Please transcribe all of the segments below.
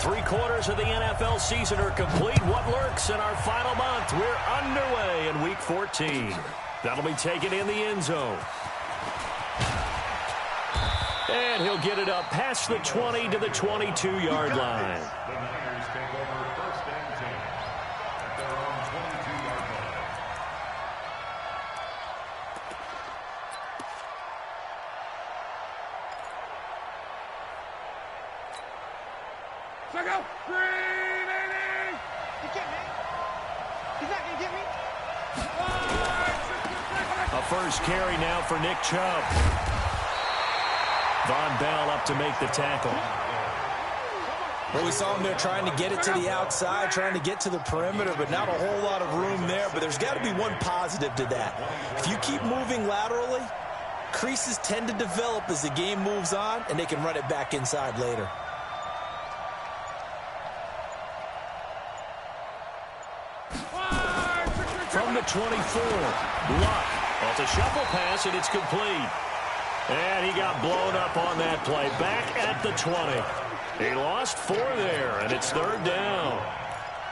3/4 of the NFL season are complete. What lurks in our final month? We're underway in Week 14. That'll be taken in the end zone. And he'll get it up past the 20 to the 22-yard line. The Niners take over 1st and 10 at their own 22-yard line. Check out. Green, baby. He can't hit. He's not going to get me. A first carry now for Nick Chubb. Von Bell up to make the tackle. Well, we saw him there trying to get it to the outside, trying to get to the perimeter, but not a whole lot of room there. But there's got to be one positive to that. If you keep moving laterally, creases tend to develop as the game moves on, and they can run it back inside later. From the 24, Luck. Well, it's a shuffle pass, and it's complete. And he got blown up on that play. Back at the 20. He lost 4 there, and it's 3rd down.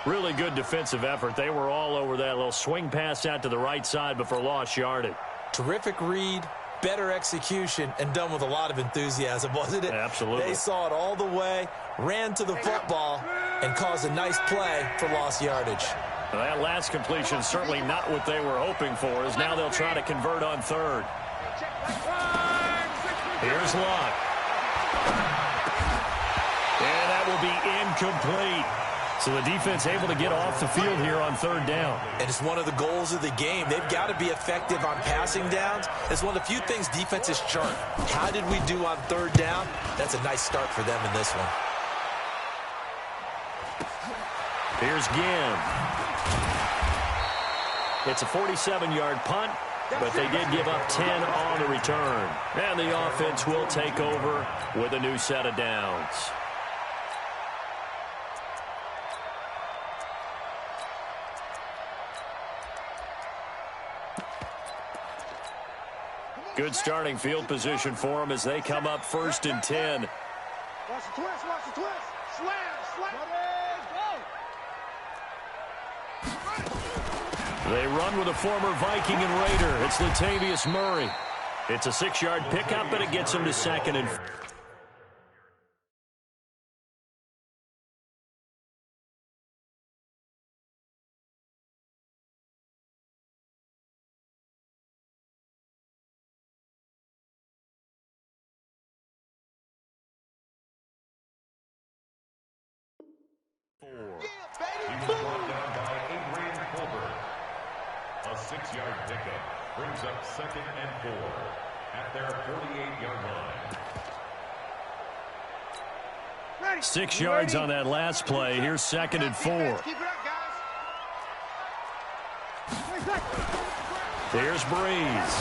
Really good defensive effort. They were all over that little swing pass out to the right side before lost yardage. Terrific read, better execution, and done with a lot of enthusiasm, wasn't it? Absolutely. They saw it all the way, ran to the football, and caused a nice play for lost yardage. Well, that last completion certainly not what they were hoping for, as now they'll try to convert on 3rd. Here's Luck. And that will be incomplete. So the defense able to get off the field here on 3rd down. And it's one of the goals of the game. They've got to be effective on passing downs. It's one of the few things defenses chart. How did we do on 3rd down? That's a nice start for them in this one. Here's Ginn. It's a 47-yard punt, but they did give up 10 on the return. And the offense will take over with a new set of downs. Good starting field position for them as they come up 1st and 10. Watch the twist, watch the twist. Slam, slam. They run with a former Viking and Raider. It's Latavius Murray. It's a 6-yard pickup, but it gets him to 2nd and 4. A 6-yard pickup brings up 2nd and 4 at their 48-yard line. 6 yards on that last play. Here's 2nd and 4. Keep it up, guys. There's Breeze.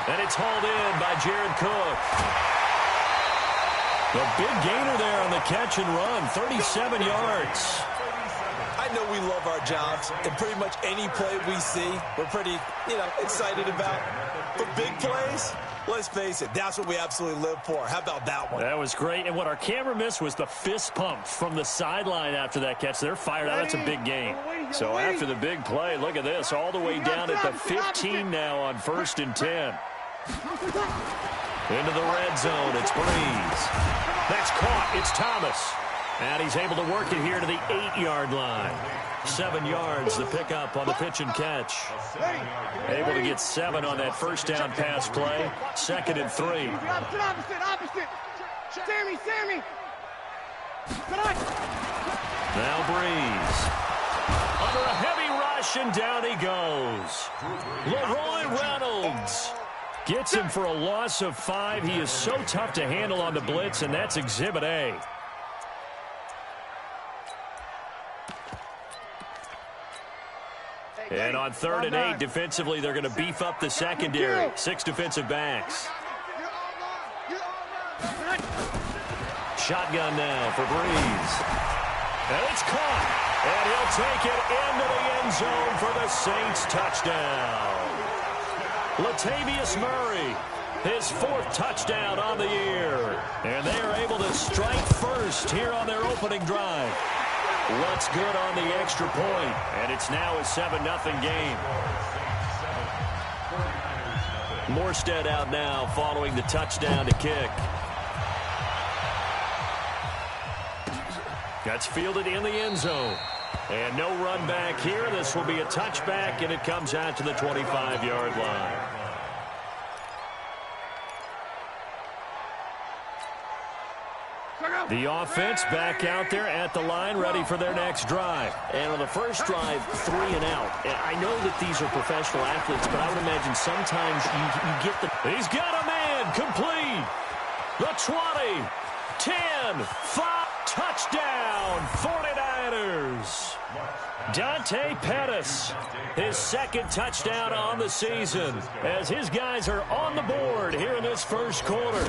And it's hauled in by Jared Cook. The big gainer there on the catch and run, 37 yards. I know we love our jobs, and pretty much any play we see, we're pretty, excited about. But big plays, let's face it, that's what we absolutely live for. How about that one? That was great. And what our camera missed was the fist pump from the sideline after that catch. They're fired out. That's a big gain. So after the big play, look at this, all the way down at the 15 now on 1st and 10. Into the red zone, it's Breeze. That's caught, it's Thomas. And he's able to work it here to the 8-yard line. 7 yards, the pickup on the pitch and catch. Able to get 7 on that first down pass play. 2nd and 3. Opposite. Sammy. Now Breeze. Under a heavy rush, and down he goes. Leroy Reynolds gets him for a loss of 5. He is so tough to handle on the blitz, and that's Exhibit A. And on 3rd and 8, defensively, they're going to beef up the secondary. 6 defensive backs. Shotgun now for Breeze. And it's caught. And he'll take it into the end zone for the Saints touchdown. Latavius Murray, his 4th touchdown on the year. And they are able to strike first here on their opening drive. What's good on the extra point, and it's now a 7-0 game. Morstead out now following the touchdown to kick. That's fielded in the end zone. And no run back here. This will be a touchback, and it comes out to the 25-yard line. The offense back out there at the line, ready for their next drive. And on the first drive, 3 and out. And I know that these are professional athletes, but I would imagine sometimes you get the... He's got a man, complete. The 20, 10, 5, touchdown, 49ers. Dante Pettis, his 2nd touchdown on the season, as his guys are on the board here in this first quarter.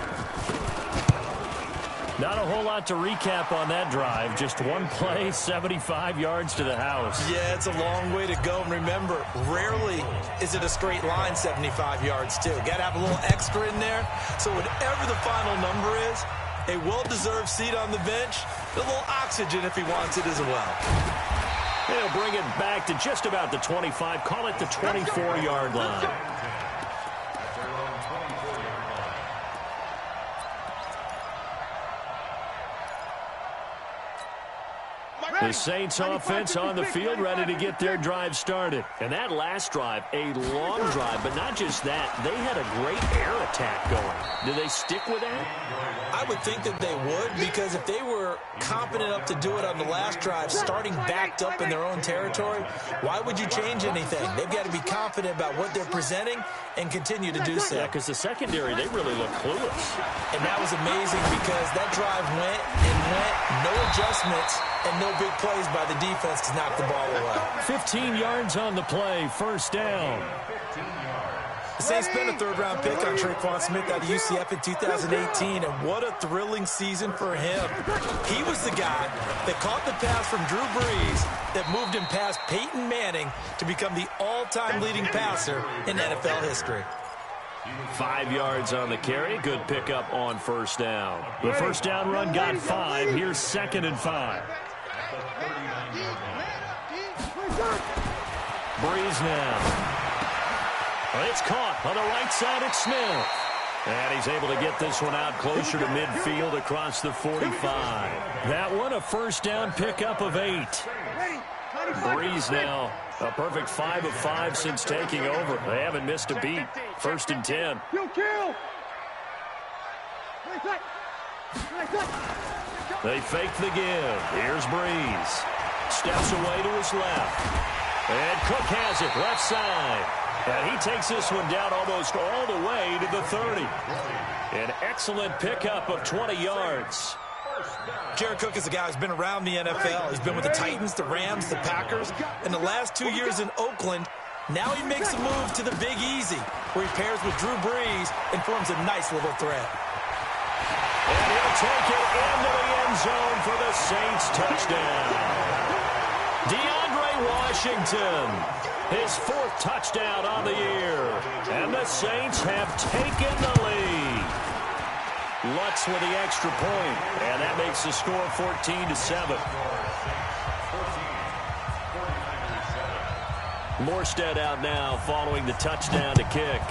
Not a whole lot to recap on that drive. Just one play, 75 yards to the house. Yeah, it's a long way to go. And remember, rarely is it a straight line 75 yards, too. Got to have a little extra in there. So whatever the final number is, a well-deserved seat on the bench, a little oxygen if he wants it as well. They'll bring it back to just about the 25. Call it the 24-yard line. The Saints offense on the field, ready to get their drive started. And that last drive, a long drive, but not just that. They had a great air attack going. Do they stick with that? I would think that they would, because if they were confident enough to do it on the last drive, starting backed up in their own territory, why would you change anything? They've got to be confident about what they're presenting and continue to do so. Yeah, because the secondary, they really look clueless. And that was amazing because that drive went and went, no adjustments, and no big plays by the defense to knock the ball away. 15 yards on the play, first down. The Saints spent a 3rd-round pick on Tre'Quan Smith out of UCF in 2018, and what a thrilling season for him. He was the guy that caught the pass from Drew Brees that moved him past Peyton Manning to become the all-time leading passer in NFL history. 5 yards on the carry. Good pickup on first down. The first down run got 5. Here's 2nd and 5. Breeze now. It's caught on the right side at Smith. And he's able to get this one out closer to midfield across the 45. That one a first down pickup of 8. Breeze now a perfect 5 of 5 since taking over. They haven't missed a beat. 1st and 10. They fake the give. Here's Breeze. Steps away to his left. And Cook has it left side. And he takes this one down almost all the way to the 30. An excellent pickup of 20 yards. Jared Cook is a guy who's been around the NFL. He's been with the Titans, the Rams, the Packers. In the last 2 years in Oakland, now he makes a move to the Big Easy, where he pairs with Drew Brees and forms a nice little threat. And he'll take it into the end zone for the Saints touchdown. DeAndre Washington, his 4th touchdown on the year. And the Saints have taken the lead. Lutz with the extra point, and that makes the score 14-7. Morstead out now following the touchdown to kick.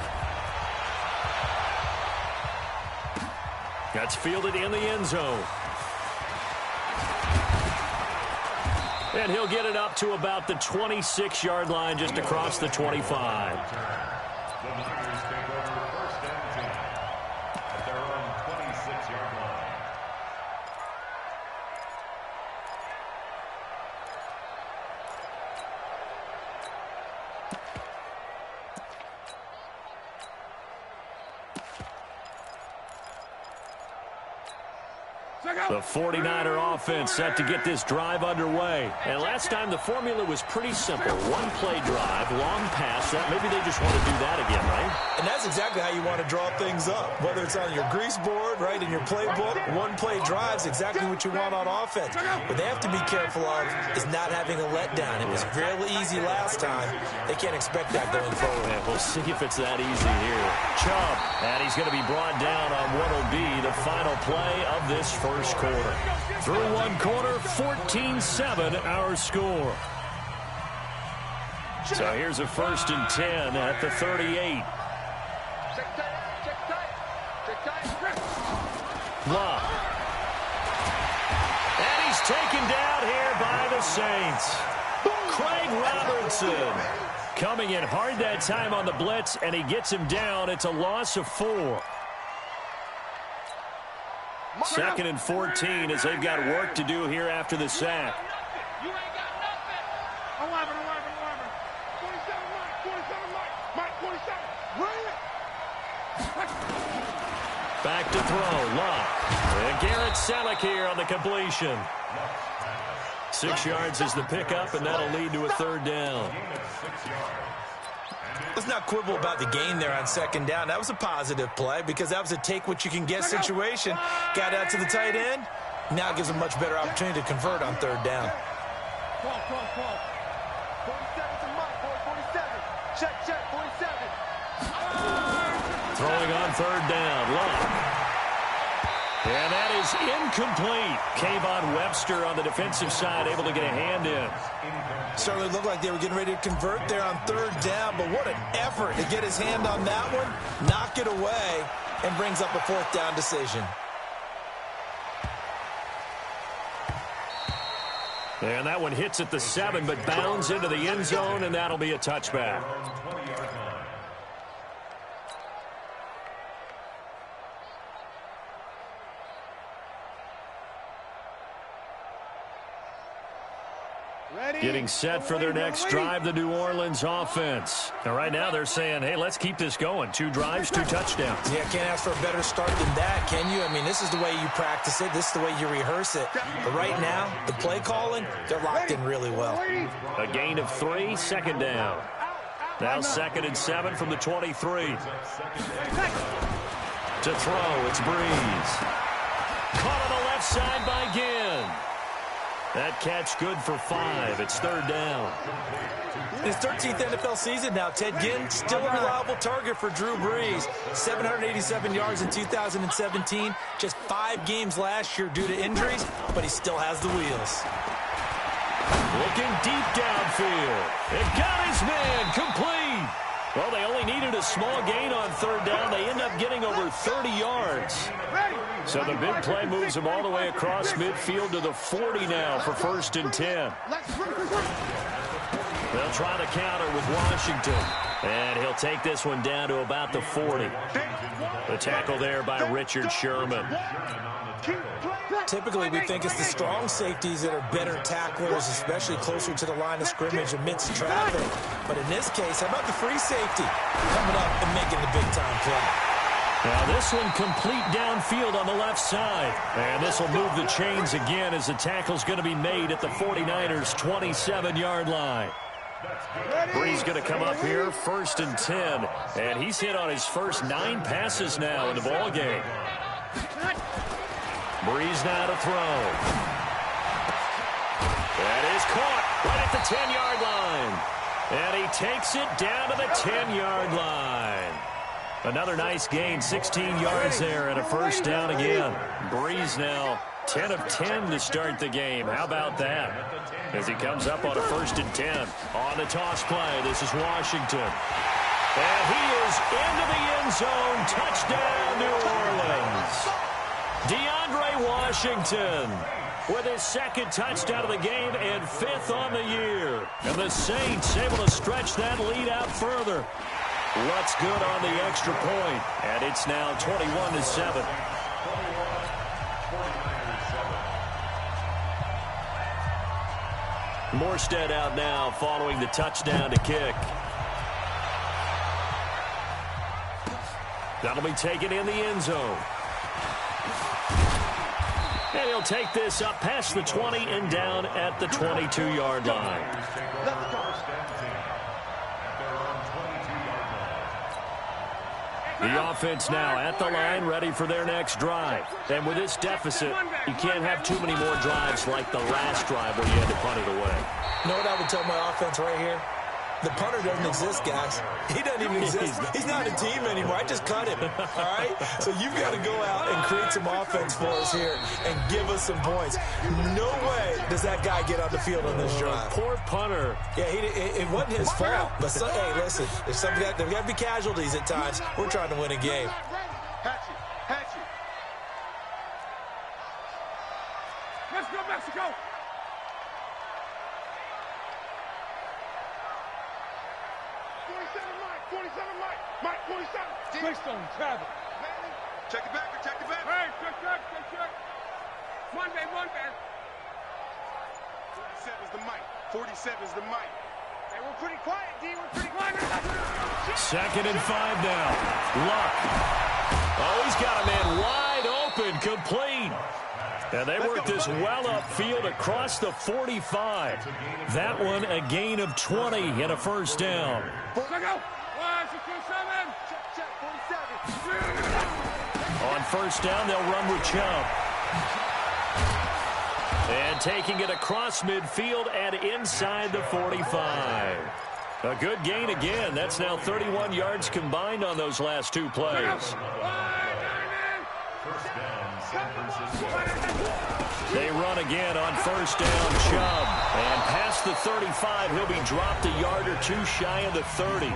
That's fielded in the end zone. And he'll get it up to about the 26-yard line, just across the 25. The 49er offense set to get this drive underway. And last time the formula was pretty simple. One-play drive, long pass. Maybe they just want to do that again, right? And that's exactly how you want to draw things up. Whether it's on your grease board, right, in your playbook, one-play drive's exactly what you want on offense. What they have to be careful of is not having a letdown. It was really easy last time. They can't expect that going forward. Yeah, we'll see if it's that easy here. Chubb, and he's going to be brought down on what will be the final play of this first quarter. Through one quarter, 14-7 our score. So here's a 1st and 10 at the 38. Luck. And he's taken down here by the Saints. Craig Robertson coming in hard that time on the blitz, and he gets him down. It's a loss of 4. 2nd and 14 as they've got work to do here after the sack. You ain't got nothing. 11. 47, Mike. 47. Run it. Back to throw. Luck. And Garrett Selleck here on the completion. 6 yards is the pickup, and that'll lead to a 3rd down. Let's not quibble about the gain there on 2nd down. That was a positive play because that was a take-what-you-can-get situation. Got out to the tight end. Now it gives them a much better opportunity to convert on 3rd down. 47 to Mike, 47. Check, 47. Throwing on 3rd down. Luck. And that is incomplete. Kayvon Webster on the defensive side able to get a hand in. Certainly looked like they were getting ready to convert there on 3rd down, but what an effort to get his hand on that one, knock it away, and brings up a 4th down decision. And that one hits at the 7, but bounds into the end zone, and that'll be a touchback. Getting set for their next drive, the New Orleans offense. And right now they're saying, hey, let's keep this going. 2 drives, 2 touchdowns. Yeah, can't ask for a better start than that, can you? I mean, this is the way you practice it. This is the way you rehearse it. But right now, the play calling, they're locked in really well. A gain of 3, 2nd down. Now 2nd and 7 from the 23. To throw, it's Breeze. Caught on the left side by Ginn. That catch good for 5. It's 3rd down. In his 13th NFL season now, Ted Ginn still a reliable target for Drew Brees. 787 yards in 2017. Just 5 games last year due to injuries, but he still has the wheels. Looking deep downfield. It got his man complete. Well, they only needed a small gain on 3rd down. They end up getting over 30 yards. So the big play moves him all the way across midfield to the 40 now for 1st and 10. They'll try the counter with Washington. And he'll take this one down to about the 40. The tackle there by Richard Sherman. Typically, we think it's the strong safeties that are better tacklers, especially closer to the line of scrimmage amidst traffic. But in this case, how about the free safety coming up and making the big-time play? Now this one complete downfield on the left side. And this will move the chains again as the tackle's going to be made at the 49ers' 27-yard line. Brees going to come up here, 1st and 10. And he's hit on his first 9 passes now in the ballgame. Brees now to throw. That is caught right at the 10-yard line. And he takes it down to the 10-yard line. Another nice gain, 16 yards there and a 1st down again. Brees now 10 of 10 to start the game. How about that? As he comes up on a 1st and 10. On the toss play, this is Washington. And he is into the end zone. Touchdown, New Orleans. DeAndre Washington with his 2nd touchdown of the game and 5th on the year. And the Saints able to stretch that lead out further. What's good on the extra point? And it's now 21-7. Morstead out now following the touchdown to kick. That'll be taken in the end zone. And he'll take this up past the 20 and down at the 22-yard line. The offense now at the line, ready for their next drive. And with this deficit, you can't have too many more drives like the last drive where you had to punt it away. You know what I would tell my offense right here? The punter doesn't exist, guys. He doesn't even exist. He's not a team anymore. I just cut him, all right? So you've got to go out and create some offense for us here and give us some points. No way does that guy get on the field on this drive. Poor punter. Yeah, it wasn't his fault. But, hey, listen, there's got to be casualties at times. We're trying to win a game. Hatch it. Let's go, Mexico. 47 Mike, 47. Quickstone, travel. Check it back. Hey, check. One man. 47's the Mike. 47's the Mike. Hey, we're pretty quiet, D. We're pretty quiet. 2nd and 5 now. Luck. Oh, he's got a man wide open, complete. And they work this well upfield across the 45. That one a gain of 20 and a first down. On first down, they'll run with Chubb. And taking it across midfield and inside the 45. A good gain again. That's now 31 yards combined on those last two plays. They run again on first down, Chubb. And past the 35, he'll be dropped a yard or two shy of the 30.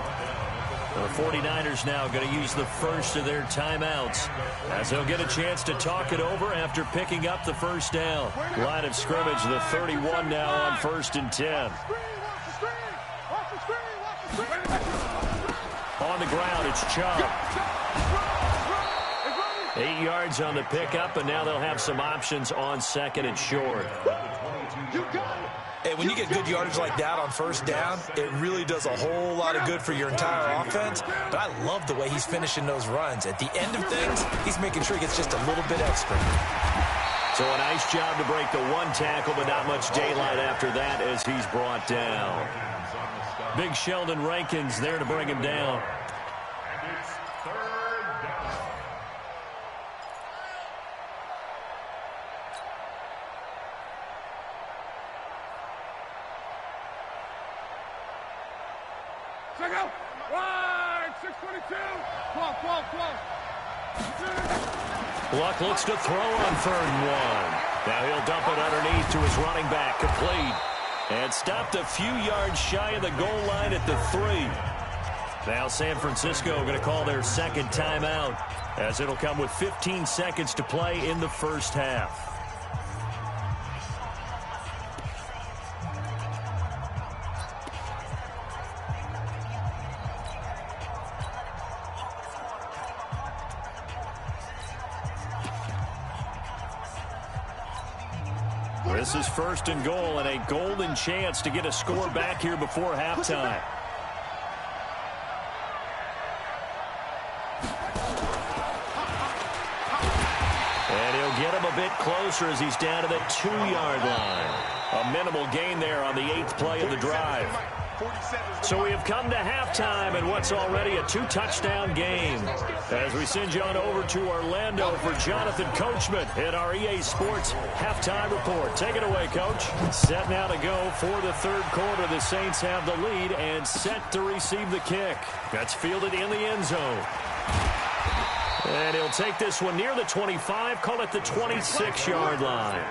The 49ers now going to use the first of their timeouts as they'll get a chance to talk it over after picking up the first down. Line of scrimmage, the 31 now on 1st and 10. On the ground, it's Chubb. 8 yards on the pickup, and now they'll have some options on 2nd and short. Hey, when you get good yardage like that on first down, it really does a whole lot of good for your entire offense. But I love the way he's finishing those runs. At the end of things, he's making sure he gets just a little bit extra. So a nice job to break the one tackle, but not much daylight after that as he's brought down. Big Sheldon Rankins there to bring him down. Luck looks to throw on 3rd and 1. Now he'll dump it underneath to his running back, complete. And stopped a few yards shy of the goal line at the 3. Now San Francisco going to call their 2nd timeout as it'll come with 15 seconds to play in the first half. This is 1st and goal and a golden chance to get a score back here before halftime. And he'll get him a bit closer as he's down to the 2-yard line. A minimal gain there on the 8th play of the drive. So we have come to halftime in what's already a 2-touchdown game. As we send you on over to Orlando for Jonathan Coachman in our EA Sports Halftime Report. Take it away, Coach. Set now to go for the 3rd quarter. The Saints have the lead and set to receive the kick. That's fielded in the end zone. And he'll take this one near the 25, call it the 26-yard line.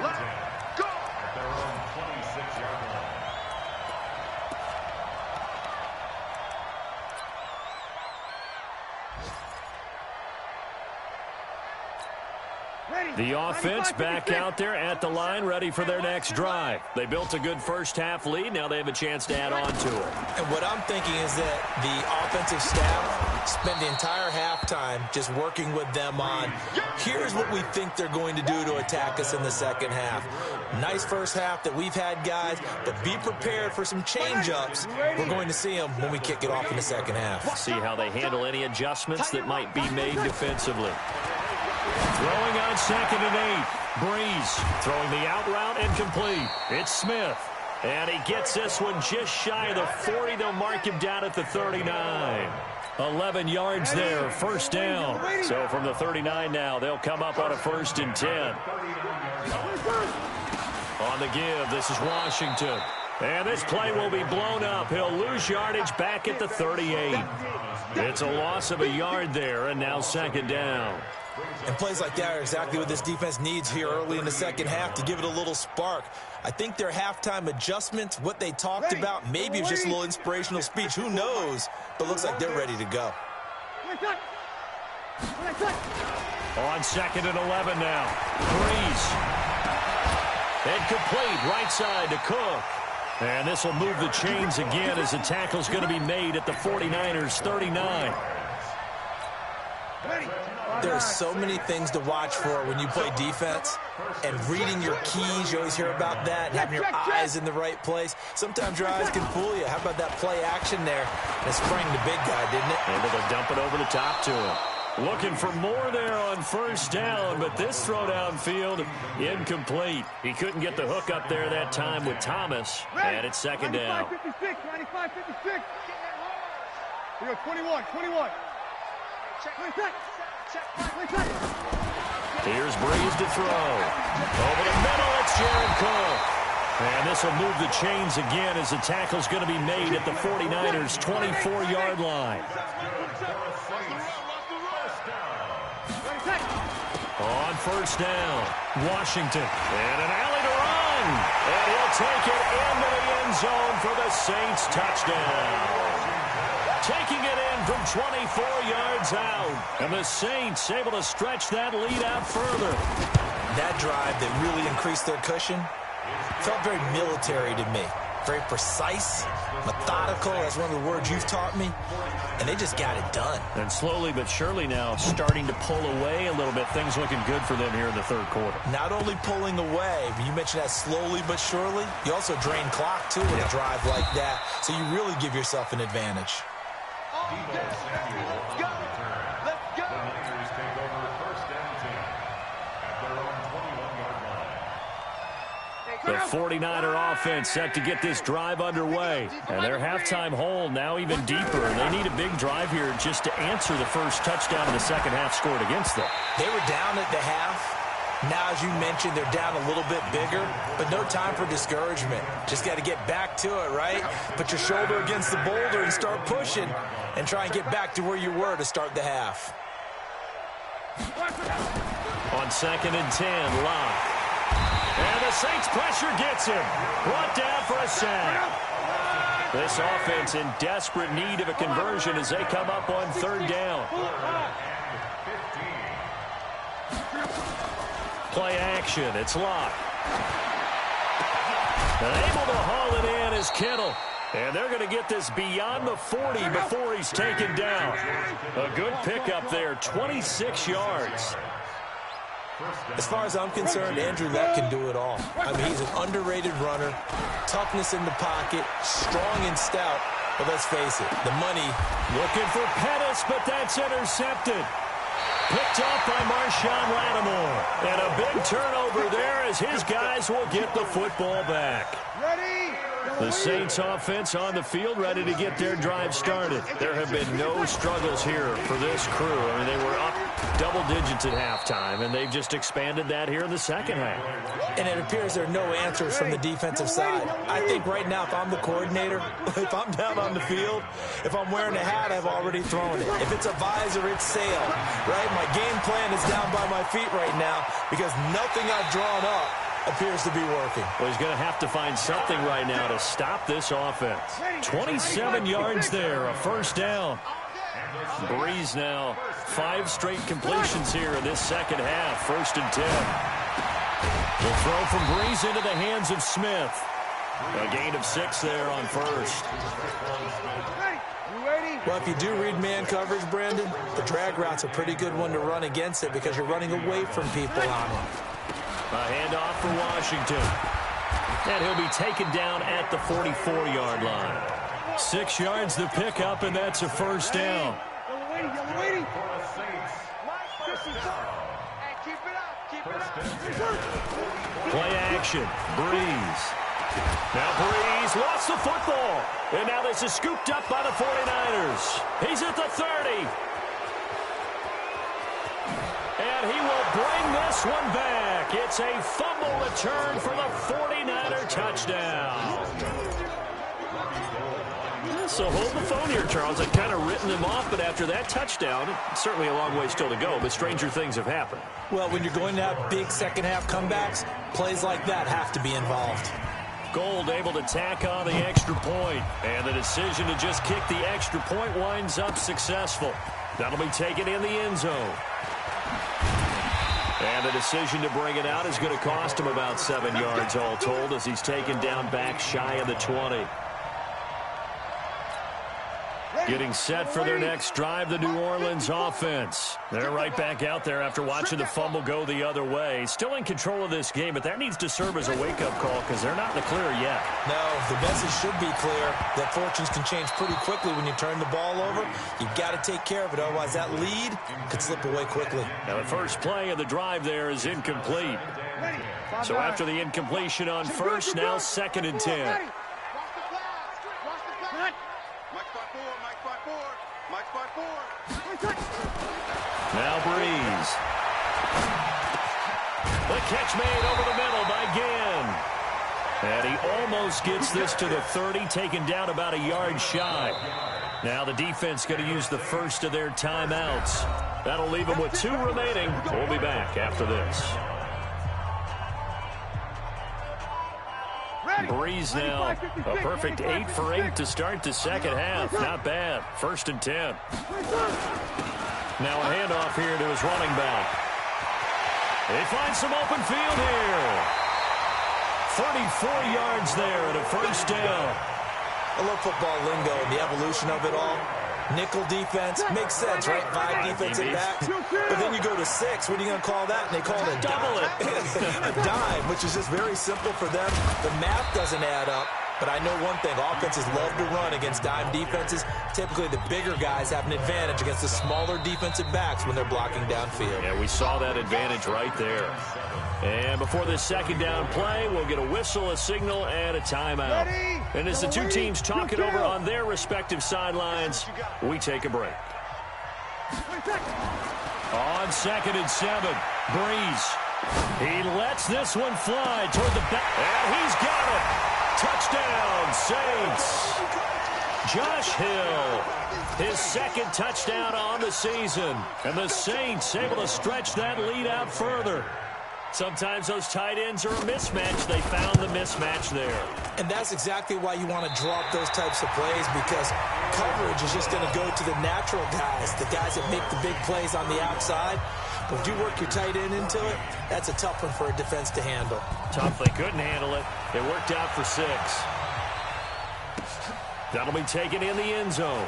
The offense back out there at the line, ready for their next drive. They built a good first-half lead. Now they have a chance to add on to it. And what I'm thinking is that the offensive staff spent the entire halftime just working with them on, here's what we think they're going to do to attack us in the second half. Nice first half that we've had, guys, but be prepared for some change-ups. We're going to see them when we kick it off in the second half. See how they handle any adjustments that might be made defensively. Throwing on 2nd and 8. Breeze throwing the out route and complete. It's Smith. And he gets this one just shy of the 40. They'll mark him down at the 39. 11 yards there, first down. So from the 39 now, they'll come up on a 1st and 10. On the give, this is Washington. And this play will be blown up. He'll lose yardage back at the 38. It's a loss of a yard there, and now 2nd down. And plays like that are exactly what this defense needs here early in the second half to give it a little spark. I think their halftime adjustments, what they talked about, maybe it was just a little inspirational speech. Who knows? But looks like they're ready to go. On 2nd and 11 now. Breeze. And complete right side to Cook. And this will move the chains again as the tackle's going to be made at the 49ers 39. There are so many things to watch for when you play defense, and reading your keys, you always hear about that, and having your eyes in the right place. Sometimes your eyes can fool you. How about that play action there? And sprang the big guy, didn't it? Able to dump it over the top to him. Looking for more there on 1st down, but this throw downfield incomplete. He couldn't get the hook up there that time with Thomas, and it's 2nd down. 95-56, 95-56. We go 21. Here's Breeze to throw. Over the middle, it's Jared Cook. And this will move the chains again as the tackle's going to be made at the 49ers' 24-yard line. On 1st down, Washington. And an alley to run. And he'll take it into the end zone for the Saints touchdown. Taking it in from 24 yards out. And the Saints able to stretch that lead out further. That drive that really increased their cushion felt very military to me. Very precise, methodical. That's one of the words you've taught me. And they just got it done. And slowly but surely now starting to pull away a little bit. Things looking good for them here in the 3rd quarter. Not only pulling away, but you mentioned that slowly but surely. You also drain clock, too, in a drive like that. So you really give yourself an advantage. Let's go. The Niners take over 1st and 10 at their own 21-yard line. The 49er offense set to get this drive underway. And their halftime hole now even deeper. They need a big drive here just to answer the first touchdown in the second half scored against them. They were down at the half. Now, as you mentioned, they're down a little bit bigger, but no time for discouragement. Just got to get back to it, right? Put your shoulder against the boulder and start pushing and try and get back to where you were to start the half. On 2nd and 10, Locke. And the Saints pressure gets him. Brought down for a sack. This offense in desperate need of a conversion as they come up on 3rd down. Play action. It's Locke. And able to haul it in is Kittle. And they're going to get this beyond the 40 before he's taken down. A good pickup there, 26 yards. As far as I'm concerned, Andrew Luck can do it all. I mean, he's an underrated runner, toughness in the pocket, strong and stout. But let's face it, the money. Looking for Pettis, but that's intercepted. Picked off by Marshawn Lattimore. And a big turnover there as his guys will get the football back. Ready? The Saints offense on the field ready to get their drive started. There have been no struggles here for this crew. I mean, they were up double digits at halftime, and they've just expanded that here in the second half. And it appears there are no answers from the defensive side. I think right now, if I'm the coordinator, if I'm down on the field, if I'm wearing a hat, I've already thrown it. If it's a visor, it's sail, right? My game plan is down by my feet right now because nothing I've drawn up appears to be working. Well, he's going to have to find something right now to stop this offense. 27 yards there, a first down. Breeze now, 5 straight completions here in this second half, 1st and 10. The throw from Breeze into the hands of Smith. A gain of 6 there on 1st. Well, if you do read man coverage, Brandon, the drag route's a pretty good one to run against it because you're running away from people on it. A handoff for Washington. And he'll be taken down at the 44-yard line. 6 yards the pickup, and that's a first down. Yellow waiting. Keep it up. Play action. Breeze. Now Breeze lost the football. And now this is scooped up by the 49ers. He's at the 30. And he will bring this one back. It's a fumble return for the 49er touchdown. So hold the phone here, Charles. I've kind of written them off, but after that touchdown, certainly a long way still to go, but stranger things have happened. Well, when you're going to have big second-half comebacks, plays like that have to be involved. Gold able to tack on the extra point, and the decision to just kick the extra point winds up successful. That'll be taken in the end zone. And the decision to bring it out is going to cost him about 7 yards all told as he's taken down back shy of the 20. Getting set for their next drive, the New Orleans offense. They're right back out there after watching the fumble go the other way. Still in control of this game, but that needs to serve as a wake-up call because they're not in the clear yet. No, the message should be clear that fortunes can change pretty quickly when you turn the ball over. You've got to take care of it, otherwise that lead could slip away quickly. Now the first play of the drive there is incomplete. So after the incompletion on first, now 2nd and 10. Now Breeze. The catch made over the middle by Ginn. And he almost gets this to the 30, taken down about a yard shy. Now the defense going to use the first of their timeouts. That'll leave them with 2 remaining. We'll be back after this. Breeze now, a perfect 8 for 8 to start the second half. Not bad. 1st and 10. Now a handoff here to his running back. They find some open field here. 34 yards there and a first down. I love football lingo and the evolution of it all. Nickel defense makes sense, right? 5 defensive backs. But then you go to 6. What are you going to call that? And they call it a dime. A dime, which is just very simple for them. The math doesn't add up. But I know one thing, offenses love to run against dime defenses. Typically, the bigger guys have an advantage against the smaller defensive backs when they're blocking downfield. Yeah, we saw that advantage right there. And before this second down play, we'll get a whistle, a signal, and a timeout. And as the two teams talk it over on their respective sidelines, we take a break. On 2nd and 7, Breeze. He lets this one fly toward the back, and he's got it. Touchdown, Saints. Josh Hill, his 2nd touchdown on the season. And the Saints able to stretch that lead out further. Sometimes those tight ends are a mismatch. They found the mismatch there. And that's exactly why you want to draw up those types of plays, because coverage is just going to go to the natural guys, the guys that make the big plays on the outside. But if you work your tight end into it, that's a tough one for a defense to handle. Tough, they couldn't handle it. It worked out for 6. That'll be taken in the end zone.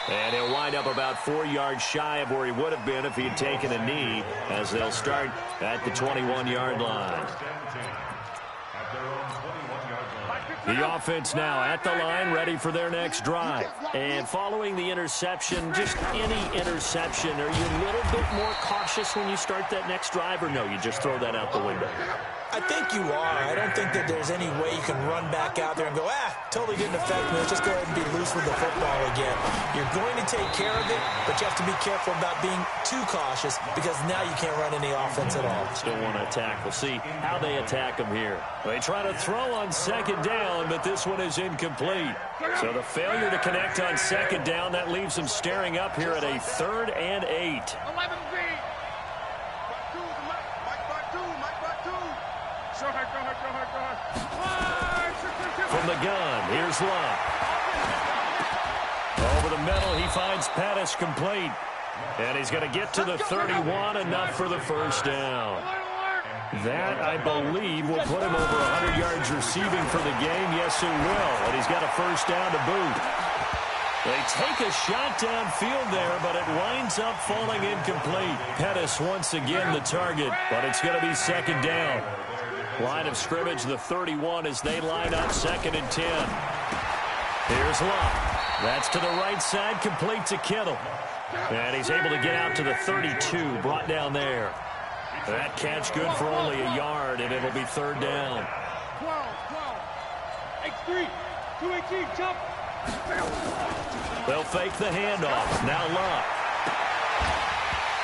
And he'll wind up about 4 yards shy of where he would have been if he had taken a knee, as they'll start at the 21-yard line. The offense now at the line, ready for their next drive. And following the interception, just any interception, are you a little bit more cautious when you start that next drive, or no, you just throw that out the window? I think you are. I don't think that there's any way you can run back out there and go, totally didn't affect me. Let's just go ahead and be loose with the football again. You're going to take care of it, but you have to be careful about being too cautious because now you can't run any offense at all. Still want to attack. We'll see how they attack him here. They try to throw on 2nd down, but this one is incomplete. So the failure to connect on 2nd down, that leaves them staring up here at a 3rd and 8. 11B. From the gun, here's Luck. Over the middle, he finds Pettis complete. And he's going to get to the 31, enough for the first down. That, I believe, will put him over 100 yards receiving for the game. Yes, it will. And he's got a first down to boot. They take a shot downfield there, but it winds up falling incomplete. Pettis once again the target, but it's going to be 2nd down. Line of scrimmage, the 31, as they line up 2nd and 10. Here's Luck. That's to the right side, complete to Kittle. And he's able to get out to the 32, brought down there. That catch good for only a yard, and it'll be third down. 12. X3. 218, jump. They'll fake the handoff. Now Luck.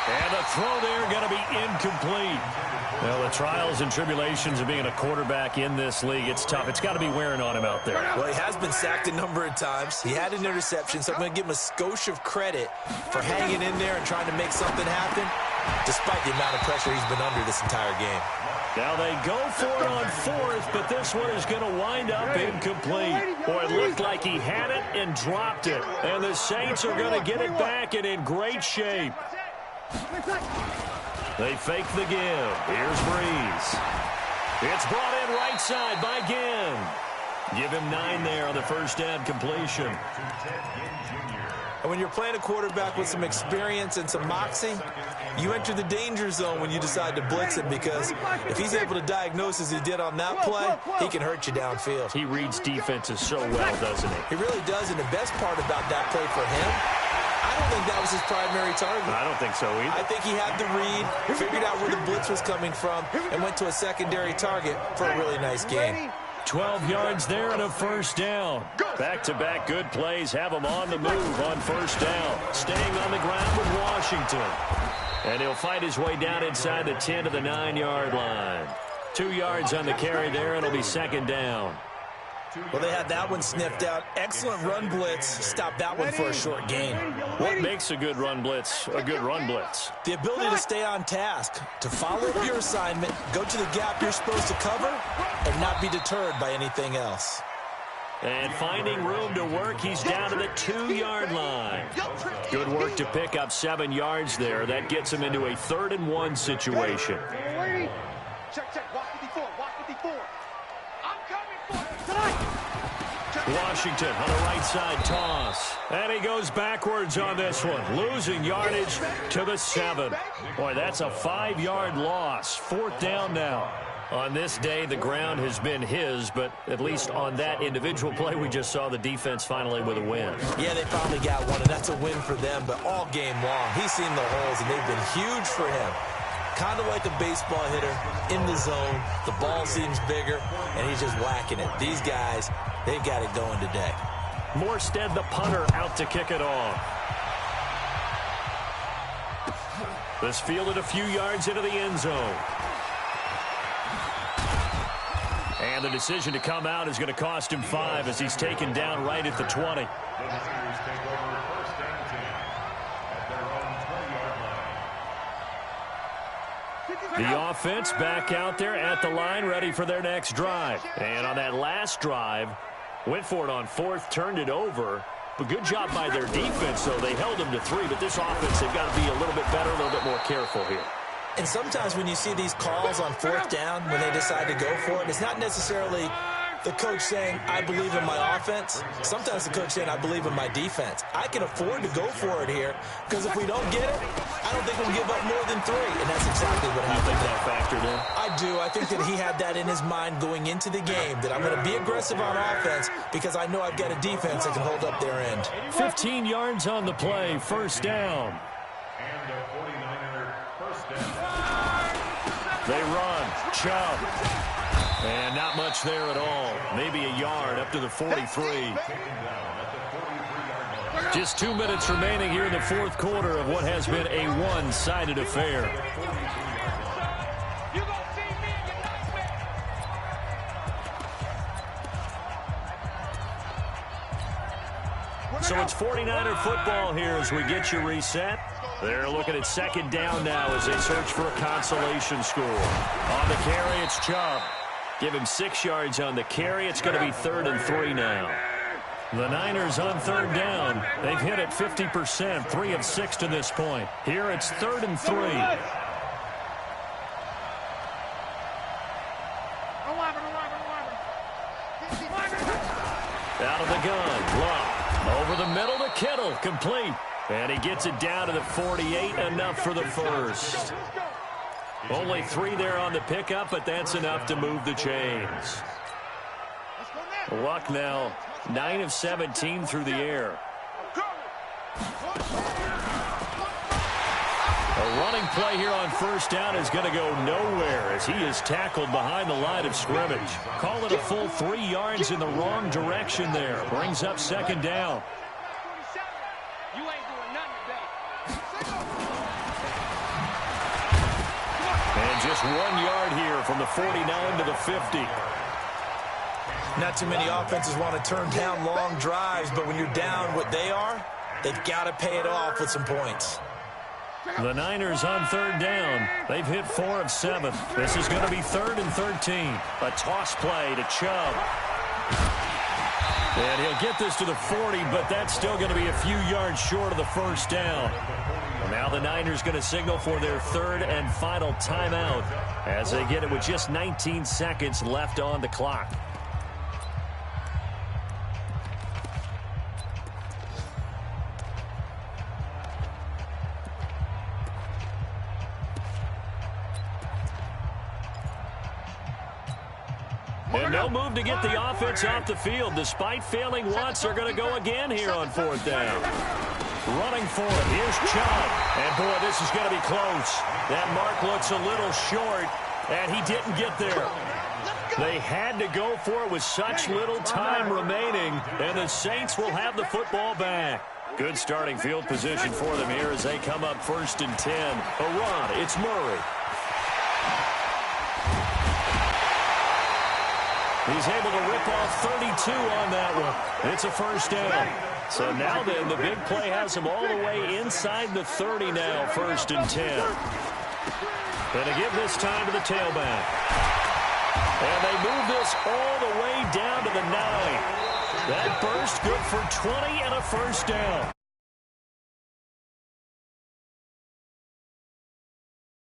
And the throw there going to be incomplete. Well, the trials and tribulations of being a quarterback in this league, it's tough. It's got to be wearing on him out there. Well, he has been sacked a number of times. He had an interception, so I'm going to give him a skosh of credit for hanging in there and trying to make something happen, despite the amount of pressure he's been under this entire game. Now they go for it on fourth, but this one is going to wind up incomplete. Boy, it looked like he had it and dropped it. And the Saints are going to get it back and in great shape. They fake the give. Here's Breeze. It's brought in right side by Ginn. Give him 9 there on the first down completion. And when you're playing a quarterback with some experience and some moxie, you enter the danger zone when you decide to blitz him, because if he's able to diagnose as he did on that play, he can hurt you downfield. He reads defenses so well, doesn't he? He really does, and the best part about that play for him, I don't think that was his primary target. I don't think so either. I think he had the read, figured out where the blitz was coming from, and went to a secondary target for a really nice game. 12 yards there and a first down. Back-to-back good plays have him on the move on first down. Staying on the ground with Washington. And he'll fight his way down inside the 10 to the 9-yard line. 2 yards on the carry there, and it'll be second down. Well, they had that one sniffed out. Excellent run blitz. Stopped that one for a short gain. What makes a good run blitz a good run blitz? The ability to stay on task, to follow up your assignment, go to the gap you're supposed to cover, and not be deterred by anything else. And finding room to work, he's down to the 2-yard line. Good work to pick up 7 yards there. That gets him into a 3rd and 1 situation. Check. Walk 54. I'm coming for it. Washington on the right side toss. And he goes backwards on this one, losing yardage to the 7. Boy, that's a 5-yard loss. 4th down now. On this day, the ground has been his, but at least on that individual play, we just saw the defense finally with a win. Yeah, they finally got one, and that's a win for them, but all game long, he's seen the holes, and they've been huge for him. Kind of like a baseball hitter, in the zone, the ball seems bigger, and he's just whacking it. These guys, they've got it going today. Morstead, the punter, out to kick it off. This fielded a few yards into the end zone. And the decision to come out is going to cost him 5 as he's taken down right at the 20. The Niners take over first and 10 at their own 20-yard line. The offense back out there at the line, ready for their next drive. And on that last drive, went for it on 4th, turned it over. But good job by their defense, though. They held them to 3, but this offense, they've got to be a little bit better, a little bit more careful here. And sometimes when you see these calls on 4th down, when they decide to go for it, it's not necessarily the coach saying, I believe in my offense. Sometimes the coach saying, I believe in my defense. I can afford to go for it here, because if we don't get it, I don't think we'll give up more than 3. And that's exactly what happened. You think that factored in? I do. I think that he had that in his mind going into the game, that I'm going to be aggressive on offense because I know I've got a defense that can hold up their end. 15 yards on the play, first down. And a 49er first down. They run, Chubb. And not much there at all. Maybe a yard up to the 43. Just 2 minutes remaining here in the 4th quarter of what has been a one-sided affair. So it's 49er football here as we get you reset. They're looking at second down now as they search for a consolation score. On the carry, it's Chubb. Give him 6 yards on the carry. It's going to be 3rd and 3 now. The Niners on 3rd down. They've hit it 50%, 3 of 6 to this point. Here it's 3rd and 3. Out of the gun, Luck. Over the middle to Kittle, complete. And he gets it down to the 48, enough for the first. Only 3 there on the pickup, but that's enough to move the chains. Luck now 9 of 17 through the air. running play here on first down is going to go nowhere as he is tackled behind the line of scrimmage. Call it a full 3 yards in the wrong direction there. Brings up second down. You ain't doing nothing today. And just 1 yard here from the 49 to the 50. Not too many offenses want to turn down long drives, but when you're down what they are, they've got to pay it off with some points. The Niners on third down. They've hit 4 of 7. This is going to be 3rd and 13. A toss play to Chubb. And he'll get this to the 40, but that's still going to be a few yards short of the first down. Now the Niners going to signal for their 3rd and final timeout as they get it with just 19 seconds left on the clock. And no move to get the offense off the field. Despite failing once, they're going to go again here on 4th down. Running for it. Here's Chubb. And, boy, this is going to be close. That mark looks a little short, and he didn't get there. They had to go for it with such little time remaining, and the Saints will have the football back. Good starting field position for them here as they come up 1st and 10. A run. It's Murray. He's able to rip off 32 on that one. It's a first down. So now then, the big play has him all the way inside the 30 now, 1st and 10. And to give this time to the tailback. And they move this all the way down to the 9. That burst good for 20 and a first down.